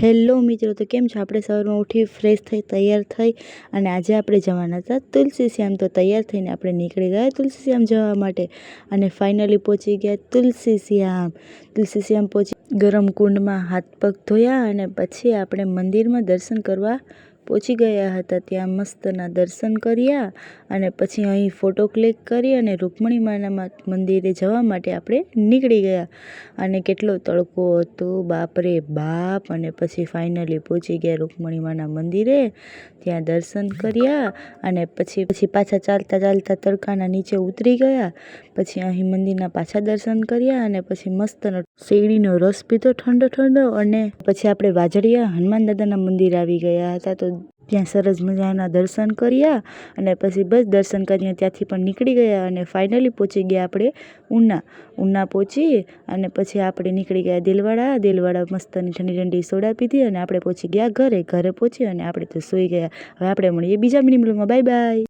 Hello મિત્રો, તો કેમ છો? આપણે સવારમાં ઉઠી ફ્રેશ થઈ તૈયાર થઈ અને આજે આપણે જવાના હતા તુલસી શ્યામ. તો તૈયાર થઈને આપણે નીકળી ગયા તુલસી શ્યામ જવા માટે અને ફાઇનલી પહોંચી ગયા તુલસી શ્યામ. તુલસી શ્યામ પહોંચી ગરમ કુંડમાં હાથ પગ ધોયા અને પછી આપણે મંદિરમાં દર્શન કરવા પહોંચી ગયા હતા. ત્યાં મસ્તના દર્શન કર્યા અને પછી અહીં ફોટો ક્લિક કરી અને રૂકમણી માના મંદિરે જવા માટે આપણે નીકળી ગયા. અને કેટલો તડકો હતો, બાપરે બાપ. અને પછી ફાઇનલી પહોંચી ગયા રૂકમણી માના મંદિરે. ત્યાં દર્શન કર્યા અને પછી પાછા ચાલતા ચાલતા તડકાના નીચે ઉતરી ગયા. પછી અહીં મંદિરના પાછા દર્શન કર્યા અને પછી મસ્તનો શેરડીનો રસ પીધો ઠંડો ઠંડો. અને પછી આપણે વાજળિયા હનુમાન દાદાના મંદિર આવી ગયા હતા. તો ત્યાં સરસ મજાના દર્શન કર્યા અને પછી બસ દર્શન કરીને ત્યાંથી પણ નીકળી ગયા અને ફાઇનલી પહોંચી ગયા આપણે ઉના પહોંચી અને પછી આપણે નીકળી ગયા દિલવાડા મસ્તની ઠંડી ઠંડી સોડા પીધી અને આપણે પહોંચી ગયા ઘરે પહોંચી અને આપણે તો સૂઈ ગયા. હવે આપણે મળીએ બીજા મિની બ્લોગમાં. Bye bye.